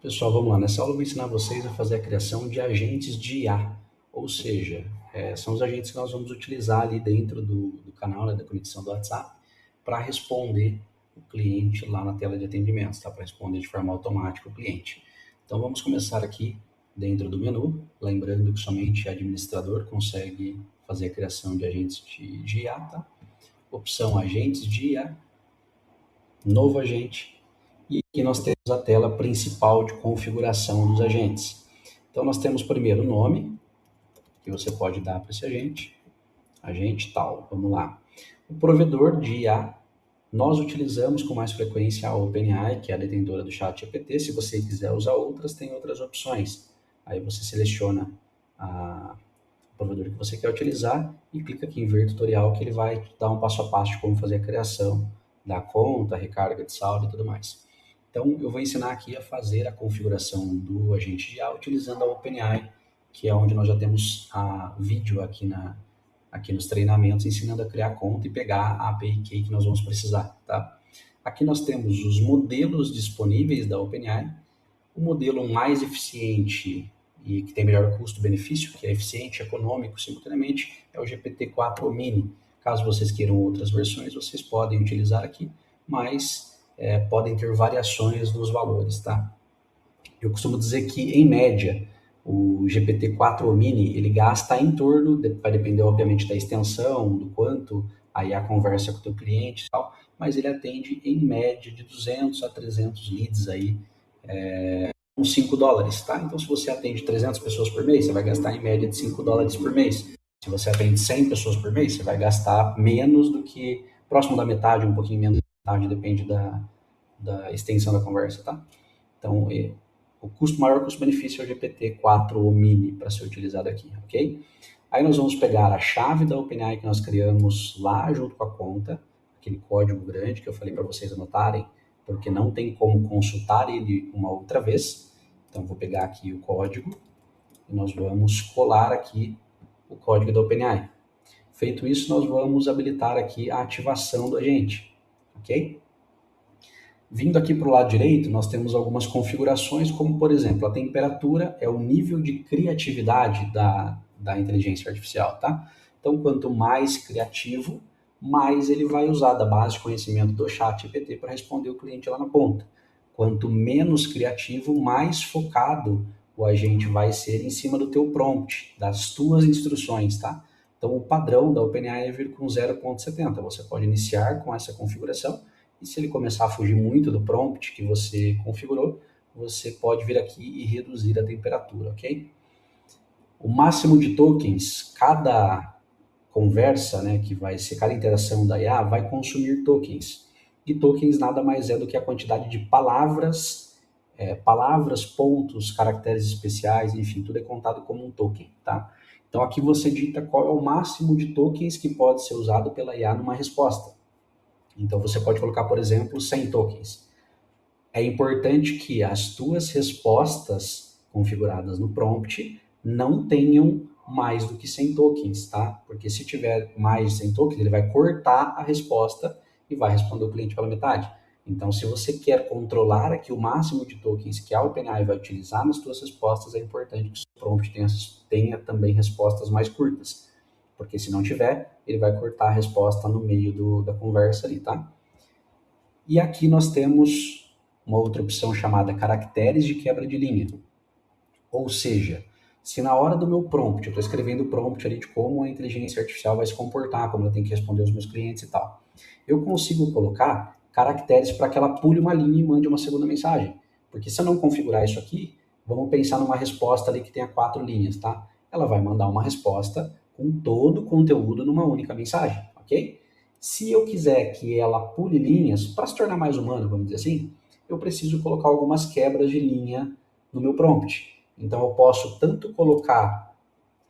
Pessoal, vamos lá. Nessa aula eu vou ensinar vocês a fazer a criação de agentes de IA, ou seja, são os agentes que nós vamos utilizar ali dentro do canal, né, da conexão do WhatsApp, para responder o cliente lá na tela de atendimentos, tá? Para responder de forma automática o cliente. Então vamos começar aqui dentro do menu, lembrando que somente administrador consegue fazer a criação de agentes de IA, tá? Opção agentes de IA, novo agente, e aqui nós temos a tela principal de configuração dos agentes. Então nós temos primeiro o nome, que você pode dar para esse agente, agente tal, vamos lá. O provedor de IA, nós utilizamos com mais frequência a OpenAI, que é a detentora do ChatGPT. Se você quiser usar outras, tem outras opções. Aí você seleciona o provedor que você quer utilizar e clica aqui em ver tutorial, que ele vai te dar um passo a passo de como fazer a criação da conta, recarga de saldo e tudo mais. Então, eu vou ensinar aqui a fazer a configuração do agente de IA utilizando a OpenAI, que é onde nós já temos a vídeo aqui nos treinamentos, ensinando a criar conta e pegar a API Key que nós vamos precisar, tá? Aqui nós temos os modelos disponíveis da OpenAI. O modelo mais eficiente e que tem melhor custo-benefício, que é eficiente, econômico, simultaneamente, é o GPT-4 Mini. Caso vocês queiram outras versões, vocês podem utilizar aqui, mas podem ter variações nos valores, tá? Eu costumo dizer que, em média, o GPT-4 Mini, ele gasta em torno, vai depender, obviamente, da extensão, do quanto aí a conversa com o teu cliente e tal, mas ele atende, em média, de 200 a 300 leads aí, uns $5, tá? Então, se você atende 300 pessoas por mês, você vai gastar em média de $5 por mês. Se você atende 100 pessoas por mês, você vai gastar menos do que, próximo da metade, um pouquinho menos da metade, depende da extensão da conversa, tá? Então, o maior custo-benefício é o GPT-4 Mini para ser utilizado aqui, ok? Aí nós vamos pegar a chave da OpenAI que nós criamos lá junto com a conta, aquele código grande que eu falei para vocês anotarem, porque não tem como consultar ele uma outra vez. Então, vou pegar aqui o código e nós vamos colar aqui o código da OpenAI. Feito isso, nós vamos habilitar aqui a ativação do agente, ok? Vindo aqui para o lado direito, nós temos algumas configurações, como, por exemplo, a temperatura é o nível de criatividade da inteligência artificial, tá? Então, quanto mais criativo, mais ele vai usar da base de conhecimento do ChatGPT para responder o cliente lá na ponta. Quanto menos criativo, mais focado o agente vai ser em cima do teu prompt, das tuas instruções, tá? Então, o padrão da OpenAI é vir com 0.70. Você pode iniciar com essa configuração e se ele começar a fugir muito do prompt que você configurou, você pode vir aqui e reduzir a temperatura, ok? O máximo de tokens, cada conversa, né, que vai ser cada interação da IA, vai consumir tokens. E tokens nada mais é do que a quantidade de palavras, pontos, caracteres especiais, enfim, tudo é contado como um token, tá? Então aqui você dita qual é o máximo de tokens que pode ser usado pela IA numa resposta. Então você pode colocar, por exemplo, 100 tokens. É importante que as tuas respostas configuradas no prompt não tenham mais do que 100 tokens, tá? Porque se tiver mais de 100 tokens, ele vai cortar a resposta e vai responder o cliente pela metade. Então, se você quer controlar aqui o máximo de tokens que a OpenAI vai utilizar nas suas respostas, é importante que o seu prompt tenha também respostas mais curtas. Porque se não tiver, ele vai cortar a resposta no meio da conversa ali, tá? E aqui nós temos uma outra opção chamada caracteres de quebra de linha. Ou seja, se na hora do meu prompt, eu estou escrevendo o prompt ali de como a inteligência artificial vai se comportar, como ela tem que responder aos meus clientes e tal, eu consigo colocar caracteres para que ela pule uma linha e mande uma segunda mensagem. Porque se eu não configurar isso aqui, vamos pensar numa resposta ali que tenha 4 linhas, tá? Ela vai mandar uma resposta com todo o conteúdo numa única mensagem, ok? Se eu quiser que ela pule linhas, para se tornar mais humano, vamos dizer assim, eu preciso colocar algumas quebras de linha no meu prompt. Então eu posso tanto colocar,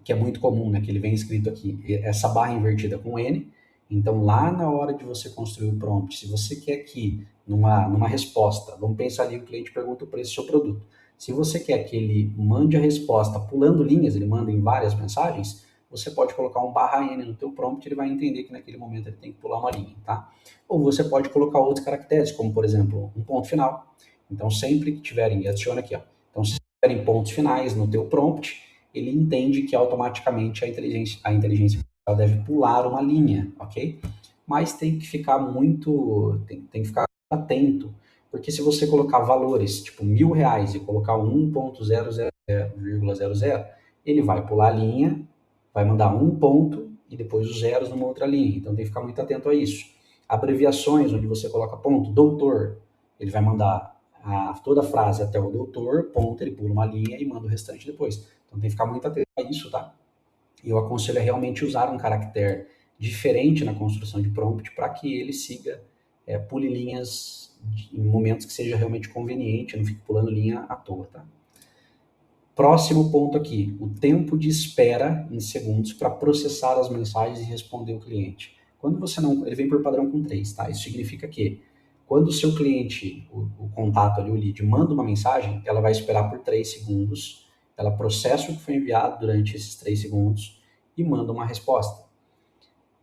que é muito comum, né, que ele vem escrito aqui, essa barra invertida com N. Então lá na hora de você construir o prompt, se você quer que numa resposta, vamos pensar ali, o cliente pergunta o preço do seu produto. Se você quer que ele mande a resposta pulando linhas, ele manda em várias mensagens, você pode colocar um barra N no teu prompt, ele vai entender que naquele momento ele tem que pular uma linha, tá? Ou você pode colocar outros caracteres, como por exemplo, um ponto final, Então, sempre que tiverem, adiciona aqui, ó. Então, se tiverem pontos finais no teu prompt, ele entende que automaticamente a inteligência artificial deve pular uma linha, ok? Mas tem que ficar tem que ficar atento, porque se você colocar valores, tipo R$ 1.000 e colocar 1.000,00, ele vai pular a linha, vai mandar um ponto e depois os zeros numa outra linha. Então tem que ficar muito atento a isso. Abreviações, onde você coloca ponto, doutor, ele vai mandar toda a frase até o doutor, ponto, ele pula uma linha e manda o restante depois. Então tem que ficar muito atento a isso, tá? E eu aconselho a realmente usar um caractere diferente na construção de prompt para que ele siga, pule linhas em momentos que seja realmente conveniente, não fique pulando linha à toa, tá? Próximo ponto aqui, o tempo de espera em segundos para processar as mensagens e responder o cliente. Quando você não, ele vem por padrão com 3, tá? Isso significa que quando o seu cliente, o contato ali, o lead, manda uma mensagem, ela vai esperar por 3 segundos, ela processa o que foi enviado durante esses 3 segundos e manda uma resposta.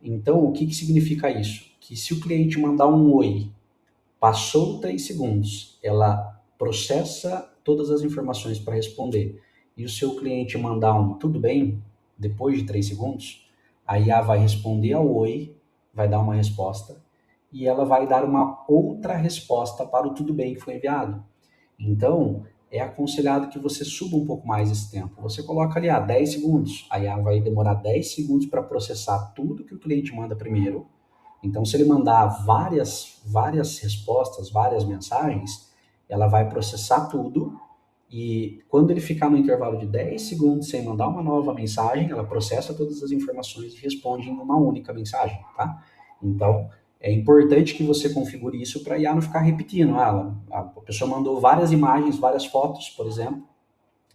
Então, o que significa isso? Que se o cliente mandar um oi, passou 3 segundos, ela processa todas as informações para responder, e o seu cliente mandar um tudo bem, depois de 3 segundos, a IA vai responder ao oi, vai dar uma resposta, e ela vai dar uma outra resposta para o tudo bem que foi enviado. Então, é aconselhado que você suba um pouco mais esse tempo. Você coloca ali 10 segundos, a IA vai demorar 10 segundos para processar tudo que o cliente manda primeiro. Então, se ele mandar várias respostas, várias mensagens, ela vai processar tudo e quando ele ficar no intervalo de 10 segundos sem mandar uma nova mensagem, ela processa todas as informações e responde em uma única mensagem, tá? Então, é importante que você configure isso para a IA não ficar repetindo. A pessoa mandou várias imagens, várias fotos, por exemplo,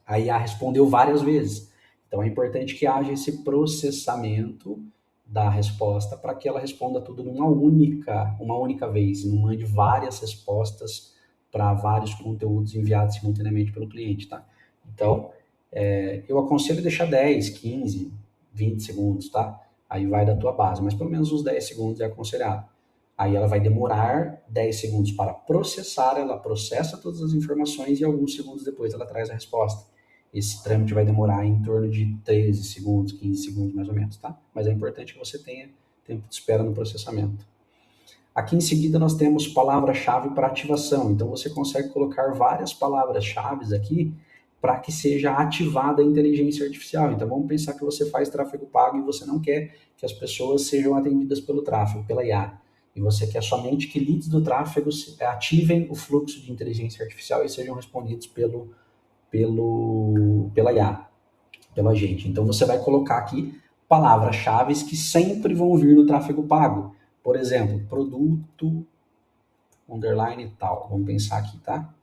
a IA respondeu várias vezes. Então, é importante que haja esse processamento da resposta para que ela responda tudo uma única vez, e não mande várias respostas para vários conteúdos enviados simultaneamente pelo cliente, tá? Então, eu aconselho deixar 10, 15, 20 segundos, tá? Aí vai da tua base, mas pelo menos uns 10 segundos é aconselhado. Aí ela vai demorar 10 segundos para processar, ela processa todas as informações e alguns segundos depois ela traz a resposta. Esse trâmite vai demorar em torno de 13 segundos, 15 segundos mais ou menos, tá? Mas é importante que você tenha tempo de espera no processamento. Aqui em seguida nós temos palavra-chave para ativação. Então você consegue colocar várias palavras-chave aqui para que seja ativada a inteligência artificial. Então vamos pensar que você faz tráfego pago e você não quer que as pessoas sejam atendidas pelo tráfego, pela IA. E você quer somente que leads do tráfego ativem o fluxo de inteligência artificial e sejam respondidos pela IA, pelo agente. Então você vai colocar aqui palavras-chave que sempre vão vir no tráfego pago. Por exemplo, produto, underline tal. Vamos pensar aqui, tá?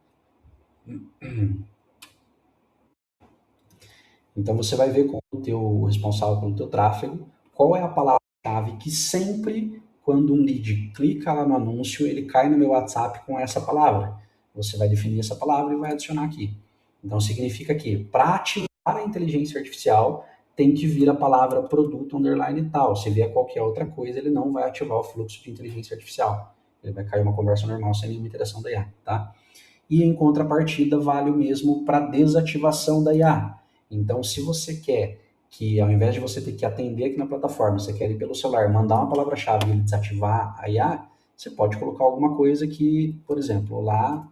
Então você vai ver com o teu responsável pelo teu tráfego, qual é a palavra-chave que sempre, quando um lead clica lá no anúncio, ele cai no meu WhatsApp com essa palavra. Você vai definir essa palavra e vai adicionar aqui. Então significa que para ativar a inteligência artificial, tem que vir a palavra produto underline tal. Se vier qualquer outra coisa, ele não vai ativar o fluxo de inteligência artificial. Ele vai cair uma conversa normal sem nenhuma interação da IA, tá? E em contrapartida, vale o mesmo para desativação da IA. Então, se você quer que, ao invés de você ter que atender aqui na plataforma, você quer ir pelo celular, mandar uma palavra-chave e ele desativar a IA, você pode colocar alguma coisa que, por exemplo, olá,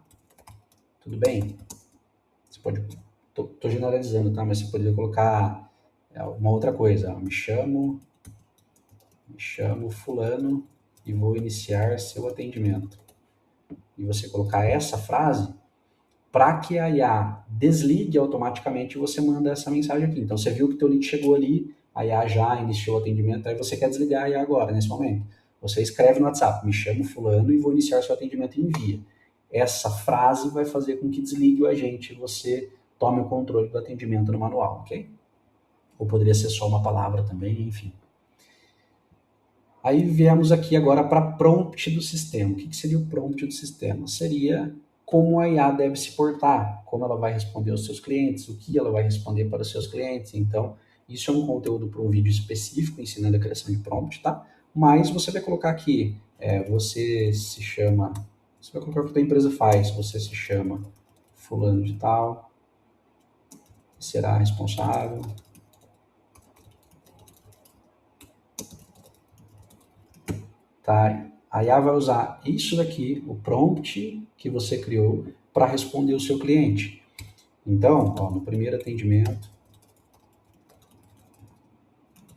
tudo bem? Você pode, tô generalizando, tá? Mas você poderia colocar uma outra coisa. Me chamo fulano e vou iniciar seu atendimento. E você colocar essa frase, para que a IA desligue automaticamente, você manda essa mensagem aqui. Então, você viu que o teu lead chegou ali, a IA já iniciou o atendimento, aí você quer desligar a IA agora, nesse momento. Você escreve no WhatsApp, me chamo fulano e vou iniciar seu atendimento e envia. Essa frase vai fazer com que desligue o agente e você tome o controle do atendimento no manual, ok? Ou poderia ser só uma palavra também, enfim. Aí viemos aqui agora para prompt do sistema. O que seria o prompt do sistema? Seria como a IA deve se portar, como ela vai responder aos seus clientes, o que ela vai responder para os seus clientes. Então, isso é um conteúdo para um vídeo específico ensinando a criação de prompt, tá? Mas você vai colocar aqui, você se chama Você vai colocar o que a tua empresa faz. Você se chama fulano de tal, será responsável. Tá? A IA vai usar isso daqui, o prompt que você criou, para responder o seu cliente. Então, ó, no primeiro atendimento,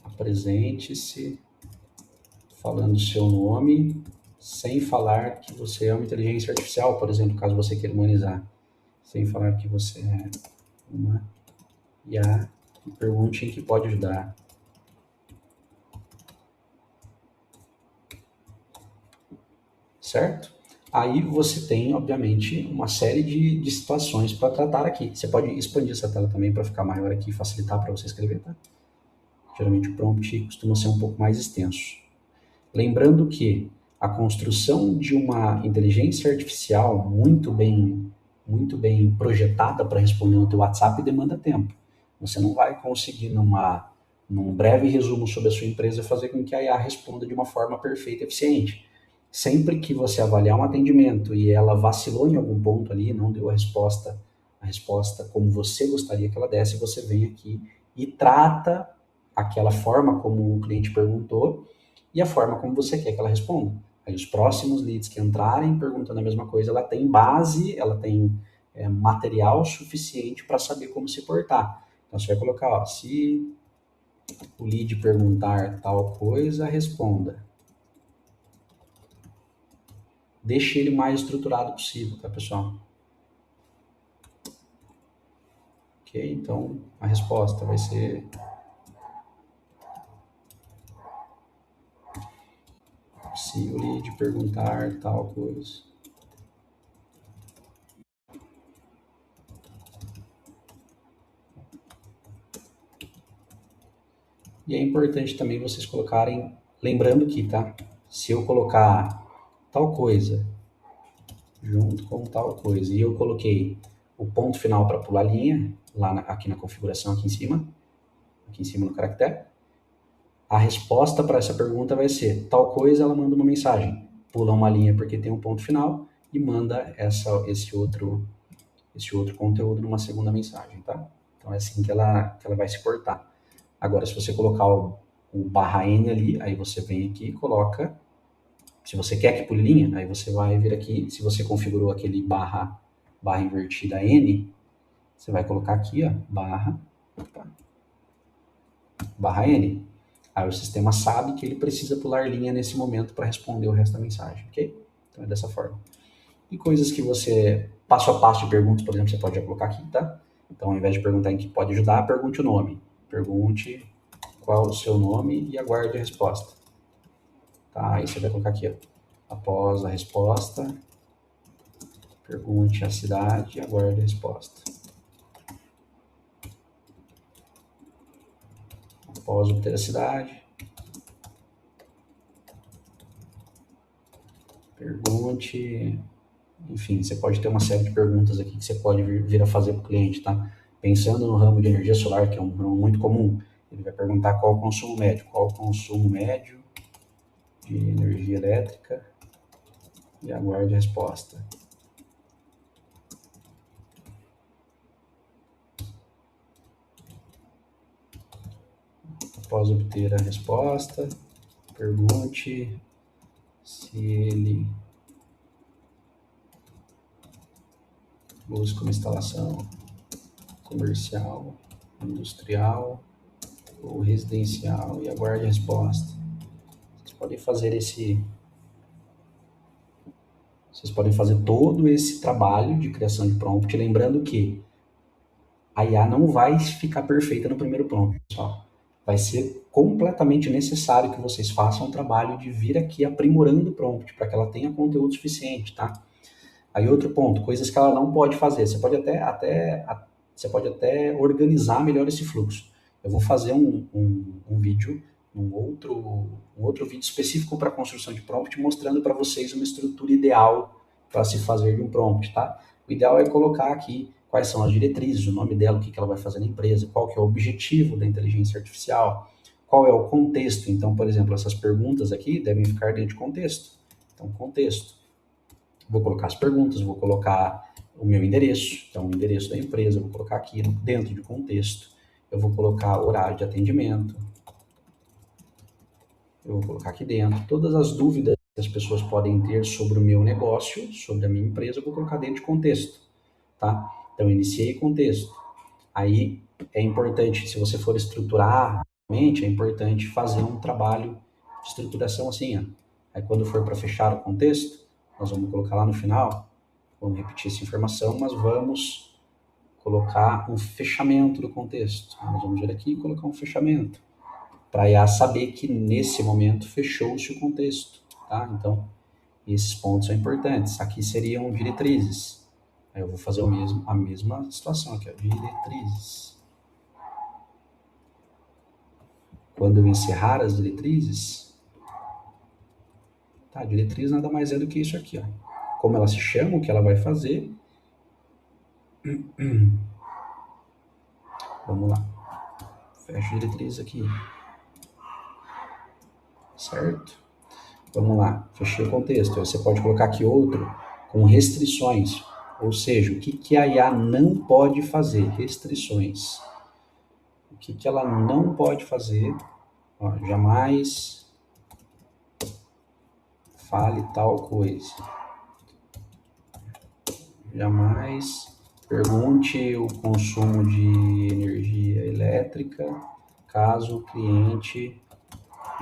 apresente-se falando o seu nome, sem falar que você é uma inteligência artificial, por exemplo, caso você queira humanizar. Sem falar que você é uma IA, e pergunte em que pode ajudar. Certo? Aí você tem, obviamente, uma série de situações para tratar aqui. Você pode expandir essa tela também para ficar maior aqui e facilitar para você escrever, tá? Geralmente o prompt costuma ser um pouco mais extenso. Lembrando que a construção de uma inteligência artificial muito bem projetada para responder no teu WhatsApp demanda tempo. Você não vai conseguir, num breve resumo sobre a sua empresa, fazer com que a IA responda de uma forma perfeita e eficiente. Sempre que você avaliar um atendimento e ela vacilou em algum ponto ali, não deu a resposta como você gostaria que ela desse, você vem aqui e trata aquela forma como o cliente perguntou e a forma como você quer que ela responda. Aí os próximos leads que entrarem perguntando a mesma coisa, ela tem base, ela tem material suficiente para saber como se portar. Então você vai colocar, ó, se o lead perguntar tal coisa, responda. Deixe ele mais estruturado possível, tá, pessoal? Ok, então a resposta vai ser se o lead perguntar tal coisa. E é importante também vocês colocarem, lembrando que, tá? Se eu colocar tal coisa junto com tal coisa e eu coloquei o ponto final para pular linha, aqui na configuração, aqui em cima no caractere, a resposta para essa pergunta vai ser tal coisa, ela manda uma mensagem, pula uma linha porque tem um ponto final e manda esse outro conteúdo numa segunda mensagem, tá? Então é assim que ela vai se portar. Agora, se você colocar o /n ali, aí você vem aqui e coloca, se você quer que pule linha, aí você vai vir aqui, se você configurou aquele barra invertida n, você vai colocar aqui, ó, barra n. Aí o sistema sabe que ele precisa pular linha nesse momento para responder o resto da mensagem, ok? Então é dessa forma. E coisas que você, passo a passo de perguntas, por exemplo, você pode já colocar aqui, tá? Então, ao invés de perguntar em que pode ajudar, pergunte o nome. Pergunte qual o seu nome e aguarde a resposta. Tá? Aí você vai colocar aqui, ó. Após a resposta, pergunte a cidade e aguarde a resposta. Após obter a cidade, pergunte... Enfim, você pode ter uma série de perguntas aqui que você pode vir a fazer para o cliente, tá? Pensando no ramo de energia solar, que é um ramo muito comum, ele vai perguntar qual o consumo médio. Qual o consumo médio de energia elétrica? E aguarde a resposta. Após obter a resposta, pergunte se ele busca uma instalação comercial, industrial ou residencial e aguarde a resposta. Vocês podem fazer todo esse trabalho de criação de prompt, lembrando que a IA não vai ficar perfeita no primeiro prompt, pessoal. Vai ser completamente necessário que vocês façam um trabalho de vir aqui aprimorando o prompt para que ela tenha conteúdo suficiente, tá? Aí outro ponto, coisas que ela não pode fazer. Você pode até organizar melhor esse fluxo. Eu vou fazer um vídeo, um outro vídeo específico para construção de prompt, mostrando para vocês uma estrutura ideal para se fazer de um prompt, tá? O ideal é colocar aqui quais são as diretrizes, o nome dela, o que ela vai fazer na empresa, qual que é o objetivo da inteligência artificial, qual é o contexto. Então, por exemplo, essas perguntas aqui devem ficar dentro de contexto. Então, contexto. Vou colocar as perguntas, vou colocar o meu endereço, então o endereço da empresa, vou colocar aqui dentro de contexto. Eu vou colocar horário de atendimento, eu vou colocar aqui dentro. Todas as dúvidas que as pessoas podem ter sobre o meu negócio, sobre a minha empresa, eu vou colocar dentro de contexto, tá? Então, iniciei contexto. Aí, é importante, se você for estruturar, realmente, é importante fazer um trabalho de estruturação assim, ó. Aí, quando for para fechar o contexto, nós vamos colocar lá no final, vamos repetir essa informação, mas vamos colocar um fechamento do contexto. Nós vamos vir aqui e colocar um fechamento, para a IA saber que nesse momento fechou-se o contexto, tá? Então, esses pontos são importantes. Aqui seriam diretrizes. Aí eu vou fazer a mesma situação aqui, ó, diretrizes. Quando eu encerrar as diretrizes, tá? Diretriz nada mais é do que isso aqui, ó. Como ela se chama, o que ela vai fazer. Vamos lá. Fecha a diretriz aqui. Certo? Vamos lá. Fechei o contexto. Aí você pode colocar aqui outro com restrições. Ou seja, o que a IA não pode fazer? Restrições. O que ela não pode fazer? Ó, jamais fale tal coisa. Jamais pergunte o consumo de energia elétrica caso o cliente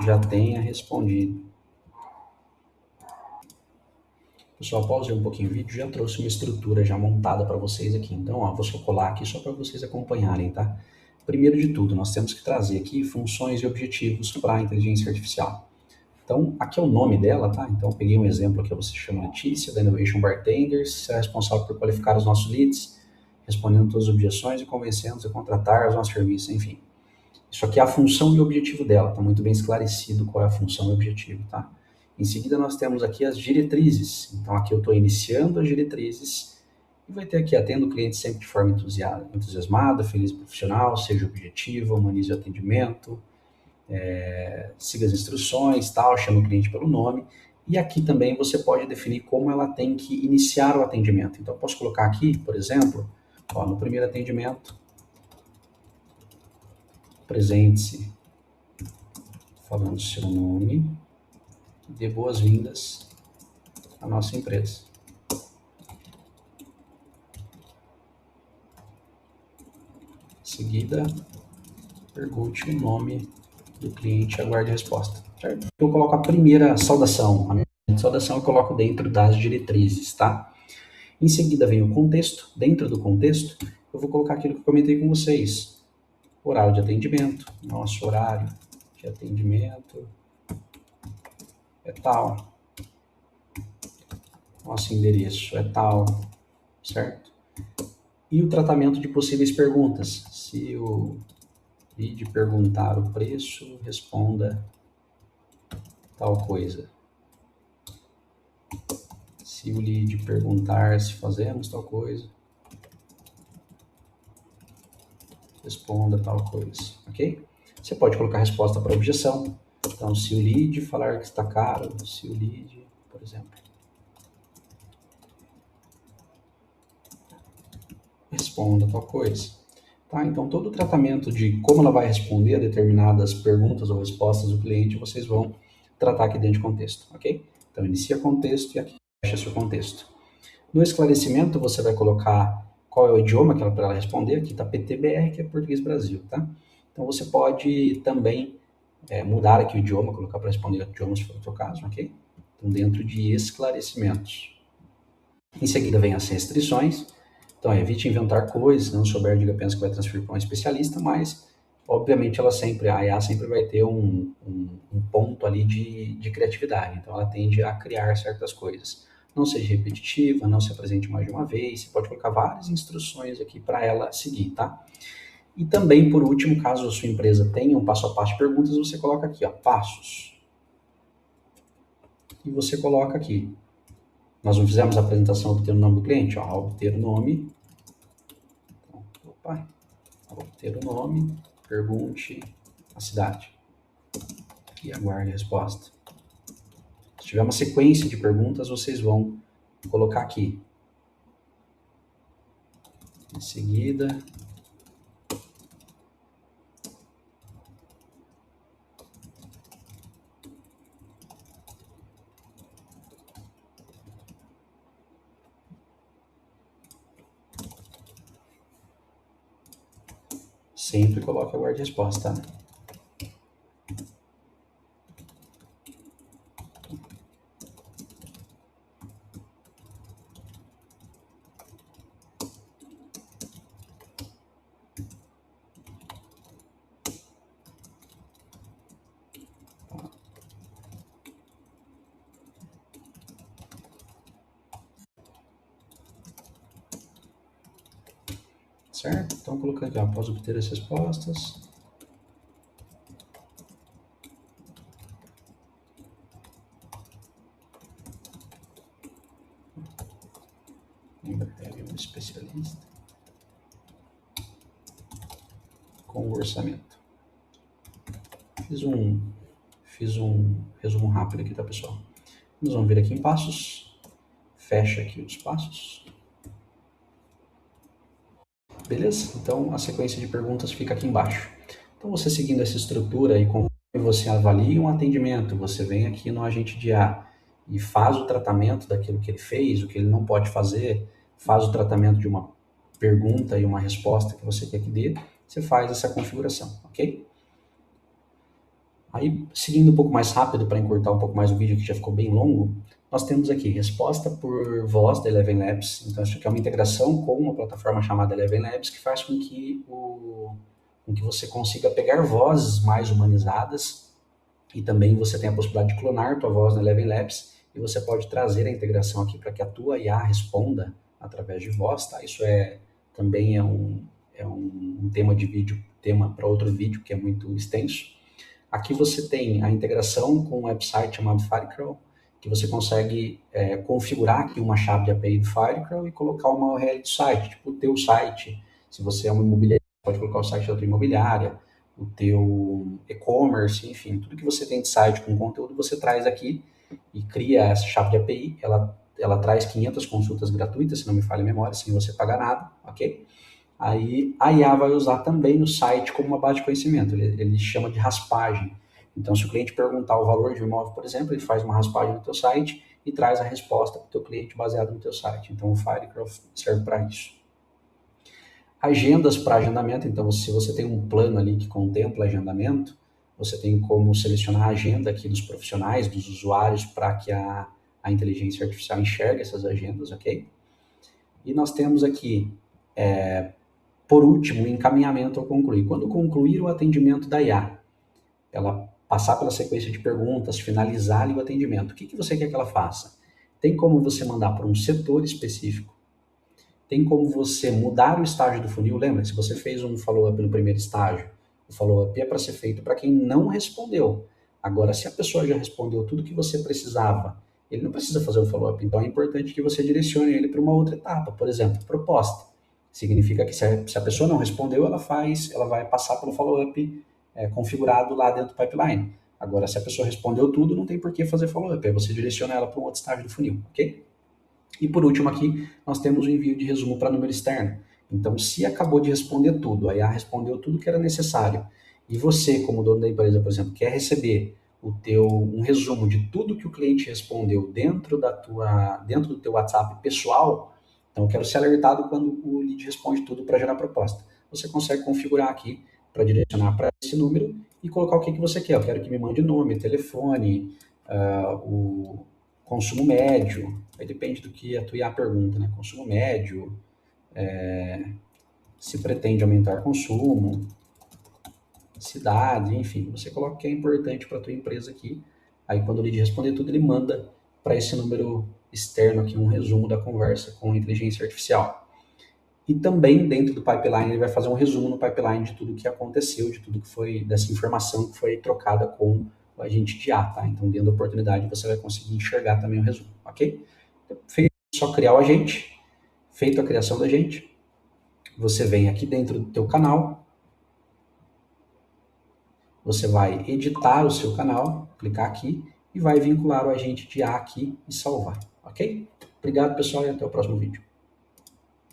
já tenha respondido. Pessoal, pausei um pouquinho o vídeo, já trouxe uma estrutura já montada para vocês aqui. Então, ó, vou só colar aqui só para vocês acompanharem, tá? Primeiro de tudo, nós temos que trazer aqui funções e objetivos para a inteligência artificial. Então, aqui é o nome dela, tá? Então, eu peguei um exemplo aqui, você chama Letícia, da Innovation Bartenders, você é responsável por qualificar os nossos leads, respondendo todas as objeções e convencendo-os a contratar os nossos serviços, enfim. Isso aqui é a função e o objetivo dela, tá muito bem esclarecido qual é a função e o objetivo, tá? Em seguida, nós temos aqui as diretrizes. Então, aqui eu estou iniciando as diretrizes e vai ter aqui, atenda o cliente sempre de forma entusiasmada, feliz e profissional, seja objetivo, humanize o atendimento, siga as instruções, tal, chama o cliente pelo nome. E aqui também você pode definir como ela tem que iniciar o atendimento. Então, eu posso colocar aqui, por exemplo, ó, no primeiro atendimento, presente-se falando seu nome, dê boas-vindas à nossa empresa. Em seguida, pergunte o nome do cliente e aguarde a resposta. Certo? Eu coloco a primeira saudação. A minha saudação eu coloco dentro das diretrizes, tá? Em seguida vem o contexto. Dentro do contexto, eu vou colocar aquilo que eu comentei com vocês. Horário de atendimento. Nosso horário de atendimento é tal. Nosso endereço é tal, certo? E o tratamento de possíveis perguntas. Se o lead perguntar o preço, responda tal coisa. Se o lead perguntar se fazemos tal coisa, responda tal coisa, ok? Você pode colocar resposta para objeção. Então, se o lead falar que está caro, se o lead, por exemplo, responda tal coisa. Tá? Então, todo o tratamento de como ela vai responder a determinadas perguntas ou respostas do cliente, vocês vão tratar aqui dentro de contexto, ok? Então, inicia contexto e aqui fecha seu contexto. No esclarecimento, você vai colocar qual é o idioma que ela para ela responder. Aqui está PTBR, que é Português Brasil, tá? Então, você pode também mudar aqui o idioma, colocar para responder o idioma se for o seu caso, ok? Então, dentro de esclarecimentos. Em seguida, vem as restrições. Então, evite inventar coisas, não souber, diga apenas que vai transferir para um especialista, mas, obviamente, a IA sempre vai ter um ponto ali de criatividade. Então, ela tende a criar certas coisas. Não seja repetitiva, não se apresente mais de uma vez. Você pode colocar várias instruções aqui para ela seguir, tá? E também, por último, caso a sua empresa tenha um passo a passo de perguntas, você coloca aqui, ó, passos. E você coloca aqui. Nós não fizemos a apresentação obter o nome do cliente, ó, obter o nome. Então, obter o nome, pergunte a cidade e aguarde a resposta. Se tiver uma sequência de perguntas, vocês vão colocar aqui. Em seguida, sempre coloque aguarde resposta, tá? Certo? Então, colocando aqui, ó, após obter as respostas. Em breve, um especialista com o orçamento. Fiz um resumo rápido aqui, tá, pessoal? Nós vamos vir aqui em passos. Fecha aqui os passos. Beleza? Então, a sequência de perguntas fica aqui embaixo. Então, você seguindo essa estrutura e conforme você avalia um atendimento, você vem aqui no agente de IA e faz o tratamento daquilo que ele fez, o que ele não pode fazer, faz o tratamento de uma pergunta e uma resposta que você quer que dê, você faz essa configuração, ok? Aí, seguindo um pouco mais rápido para encurtar um pouco mais o vídeo que já ficou bem longo, nós temos aqui resposta por voz da Eleven Labs. Então, isso aqui é uma integração com uma plataforma chamada Eleven Labs que faz com que você consiga pegar vozes mais humanizadas e também você tem a possibilidade de clonar a tua voz na Eleven Labs e você pode trazer a integração aqui para que a tua IA responda através de voz, tá? Isso também é um tema de vídeo, tema para outro vídeo que é muito extenso. Aqui você tem a integração com um website chamado Firecrawl, que você consegue configurar aqui uma chave de API do Firecrawl e colocar uma URL do site, tipo o teu site. Se você é uma imobiliária, pode colocar o site da tua imobiliária, o teu e-commerce, enfim, tudo que você tem de site com conteúdo, você traz aqui e cria essa chave de API. Ela traz 500 consultas gratuitas, se não me falha a memória, sem você pagar nada, ok? Aí a IA vai usar também o site como uma base de conhecimento, ele chama de raspagem. Então, se o cliente perguntar o valor de um imóvel, por exemplo, ele faz uma raspagem no teu site e traz a resposta para o teu cliente baseado no teu site. Então, o Firecrawl serve para isso. Agendas para agendamento, então, se você tem um plano ali que contempla agendamento, você tem como selecionar a agenda aqui dos profissionais, dos usuários, para que a inteligência artificial enxergue essas agendas, ok? E nós temos aqui por último, o encaminhamento ao concluir. Quando concluir o atendimento da IA, ela passar pela sequência de perguntas, finalizar ali o atendimento, o que você quer que ela faça? Tem como você mandar para um setor específico, tem como você mudar o estágio do funil. Lembra, se você fez um follow-up no primeiro estágio, o follow-up é para ser feito para quem não respondeu. Agora, se a pessoa já respondeu tudo que você precisava, ele não precisa fazer o follow-up, então é importante que você direcione ele para uma outra etapa, por exemplo, proposta. Significa que se a pessoa não respondeu, ela vai passar pelo follow-up configurado lá dentro do pipeline. Agora, se a pessoa respondeu tudo, não tem por que fazer follow-up, aí você direciona ela para um outro estágio do funil, ok? E por último aqui, nós temos o envio de resumo para número externo. Então, se acabou de responder tudo, a IA respondeu tudo que era necessário, e você, como dono da empresa, por exemplo, quer receber um resumo de tudo que o cliente respondeu dentro do teu WhatsApp pessoal, então eu quero ser alertado quando o lead responde tudo para gerar proposta. Você consegue configurar aqui para direcionar para esse número e colocar o que você quer. Eu quero que me mande nome, telefone, o consumo médio, aí depende do que a tua IA pergunta, né? Consumo médio, se pretende aumentar consumo, cidade, enfim, você coloca o que é importante para a tua empresa aqui, aí quando o lead responder tudo, ele manda para esse número externo aqui um resumo da conversa com a inteligência artificial. E também dentro do pipeline ele vai fazer um resumo no pipeline de tudo que aconteceu, de tudo que foi, dessa informação que foi trocada com o agente de IA, tá? Então, dentro da oportunidade, você vai conseguir enxergar também o resumo, ok? Então, feito só criar o agente, feito a criação do agente, você vem aqui dentro do teu canal, você vai editar o seu canal, clicar aqui e vai vincular o agente de IA aqui e salvar, ok? Obrigado, pessoal, e até o próximo vídeo.